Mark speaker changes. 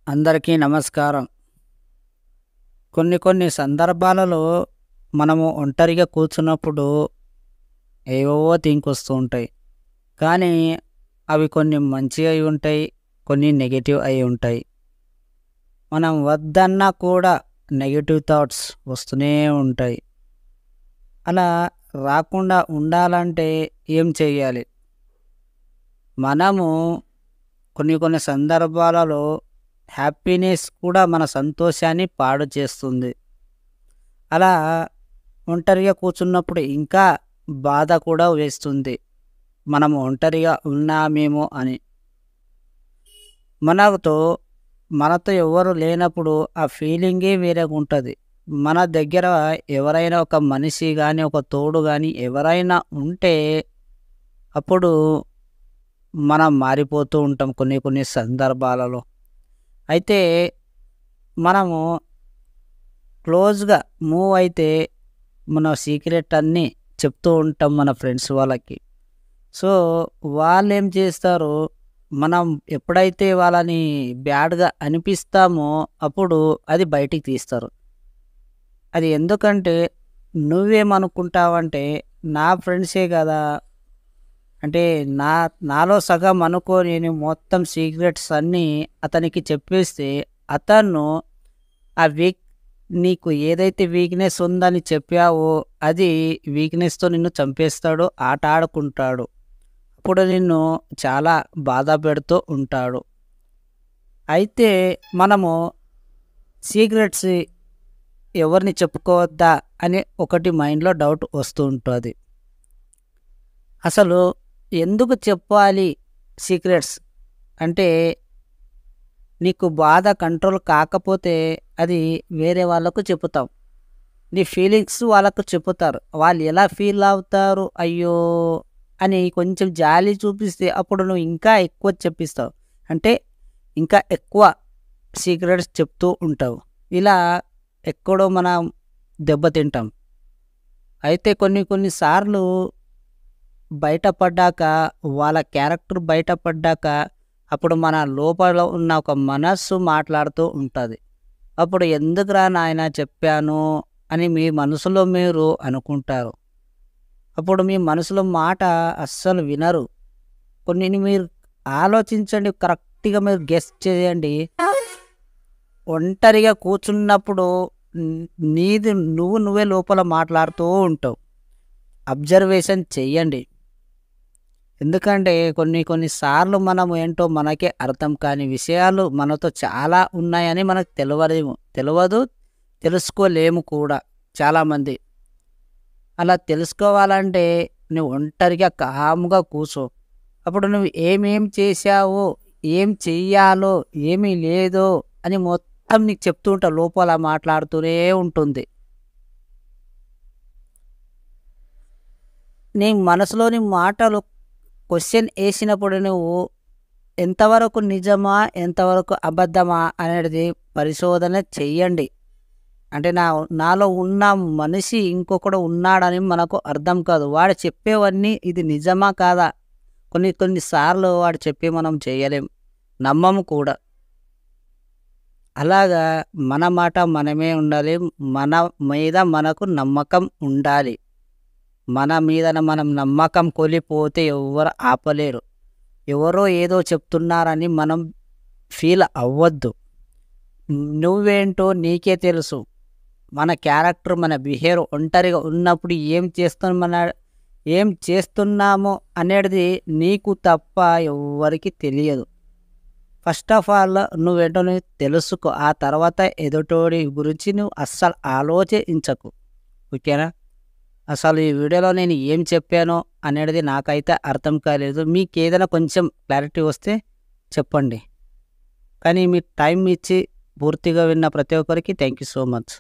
Speaker 1: అందరికీ నమస్కారం. కొన్ని సందర్భాలలో మనము ఒంటరిగా కూర్చున్నప్పుడు ఏవేవో థింకొస్తూ ఉంటాయి. కానీ అవి కొన్ని మంచి అయి ఉంటాయి, కొన్ని నెగెటివ్ అయి ఉంటాయి. మనం వద్దన్నా కూడా నెగెటివ్ థాట్స్ వస్తూనే ఉంటాయి. అలా రాకుండా ఉండాలంటే ఏం చేయాలి? మనము కొన్ని సందర్భాలలో హ్యాపీనెస్ కూడా మన సంతోషాన్ని పాడు చేస్తుంది. అలా ఒంటరిగా కూర్చున్నప్పుడు ఇంకా బాధ కూడా వేస్తుంది. మనం ఒంటరిగా ఉన్నామేమో అని. మనతో మనతో ఎవరు లేనప్పుడు ఆ ఫీలింగే వేరేగా ఉంటుంది. మన దగ్గర ఎవరైనా ఒక మనిషి కానీ, ఒక తోడు కానీ ఎవరైనా ఉంటే అప్పుడు మనం మారిపోతూ ఉంటాం కొన్ని సందర్భాలలో. అయితే మనము క్లోజ్‌గా మూవ్ అయితే మన సీక్రెట్ అన్నీ చెప్తూ ఉంటాం మన ఫ్రెండ్స్ వాళ్ళకి. సో, వాళ్ళేం చేస్తారు, మనం ఎప్పుడైతే వాళ్ళని బ్యాడ్‌గా అనిపిస్తామో అప్పుడు అది బయటికి తీస్తారు. అది ఎందుకంటే నువ్వేమనుకుంటావంటే నా ఫ్రెండ్సే గదా! అంటే నాలో సగం అనుకో నేను మొత్తం సీక్రెట్స్ అన్నీ అతనికి చెప్పేస్తే అతను ఆ నీకు ఏదైతే వీక్‌నెస్ ఉందని చెప్పావో అది వీక్‌నెస్‌తో నిన్ను చంపేస్తాడు, ఆట ఆడుకుంటాడు. అప్పుడు నిన్ను చాలా బాధ పెడుతూ ఉంటాడు. అయితే మనము సీక్రెట్స్ ఎవరిని చెప్పుకోవద్దా అని ఒకటి మైండ్‌లో డౌట్ వస్తూ ఉంటుంది. అసలు ఎందుకు చెప్పాలి సీక్రెట్స్? అంటే నీకు బాధ కంట్రోల్ కాకపోతే అది వేరే వాళ్ళకు చెప్పుతాం. నీ ఫీలింగ్స్ వాళ్ళకు చెప్పుతారు. వాళ్ళు ఎలా ఫీల్ అవుతారు, అయ్యో అని కొంచెం జాలి చూపిస్తే అప్పుడు నువ్వు ఇంకా ఎక్కువ చెప్పిస్తావు. అంటే ఇంకా ఎక్కువ సీక్రెట్స్ చెప్తూ ఉంటావు. ఇలా ఎక్కడో మనం దెబ్బతింటాం. అయితే కొన్ని సార్లు బయటపడ్డాక, వాళ్ళ క్యారెక్టర్ బయటపడ్డాక అప్పుడు మన లోపల ఉన్న ఒక మనస్సు మాట్లాడుతూ ఉంటుంది. అప్పుడు ఎందుకురా నాయనా చెప్పాను అని మీ మనసులో మీరు అనుకుంటారు. అప్పుడు మీ మనసులో మాట అస్సలు వినరు. కొన్ని మీరు ఆలోచించండి, కరెక్ట్‌గా మీరు గెస్ చేయండి. ఒంటరిగా కూర్చున్నప్పుడు న్ నీది నువ్వే లోపల మాట్లాడుతూ ఉంటావు. అబ్జర్వేషన్ చెయ్యండి. ఎందుకంటే కొన్ని సార్లు మనం ఏంటో మనకే అర్థం కాని విషయాలు మనతో చాలా ఉన్నాయని మనకు తెలియదు, తెలుసుకోలేము కూడా చాలామంది. అలా తెలుసుకోవాలంటే నువ్వు ఒంటరిగా కామ్‌గా కూర్చో. అప్పుడు నువ్వు ఏమేం చేశావో, ఏం చెయ్యాలో, ఏమీ లేదో అని మొత్తం నీకు చెప్తూ ఉంటావు. లోపల మాట్లాడుతూనే ఉంటుంది. నీ మనసులోని మాటలు క్వెషన్ ఏసినప్పుడు నువ్వు ఎంతవరకు నిజమా, ఎంతవరకు అబద్ధమా అనేది పరిశోధన చెయ్యండి. అంటే నాలో ఉన్న మనిషి ఇంకొకడు ఉన్నాడని మనకు అర్థం కాదు. వాడు చెప్పేవన్నీ ఇది నిజమా కాదా? కొన్ని సార్లు వాడు చెప్పి మనం చేయలేం, నమ్మము కూడా. అలాగా మన మాట మనమే ఉండాలి. మన మీద మనకు నమ్మకం ఉండాలి. మన మీదన మనం నమ్మకం కోల్పోతే ఎవ్వరు ఆపలేరు. ఎవరో ఏదో చెప్తున్నారని మనం ఫీల్ అవ్వద్దు. నువ్వేంటో నీకే తెలుసు. మన క్యారెక్టర్, మన బిహేవియర్ ఒంటరిగా ఉన్నప్పుడు ఏం చేస్తున్నామో అనేది నీకు తప్ప ఎవ్వరికి తెలియదు. ఫస్ట్ ఆఫ్ ఆల్ నువ్వేంటో నువ్వు తెలుసుకో. ఆ తర్వాత ఎదుటోడి గురించి నువ్వు అస్సలు ఆలోచించకు. ఓకేనా? అసలు ఈ వీడియోలో నేను ఏం చెప్పానో అనేది నాకైతే అర్థం కాలేదు. మీకేదైనా కొంచెం క్లారిటీ వస్తే చెప్పండి. కానీ మీ టైం ఇచ్చి పూర్తిగా విన్న ప్రతి ఒక్కరికి థ్యాంక్ యూ సో మచ్.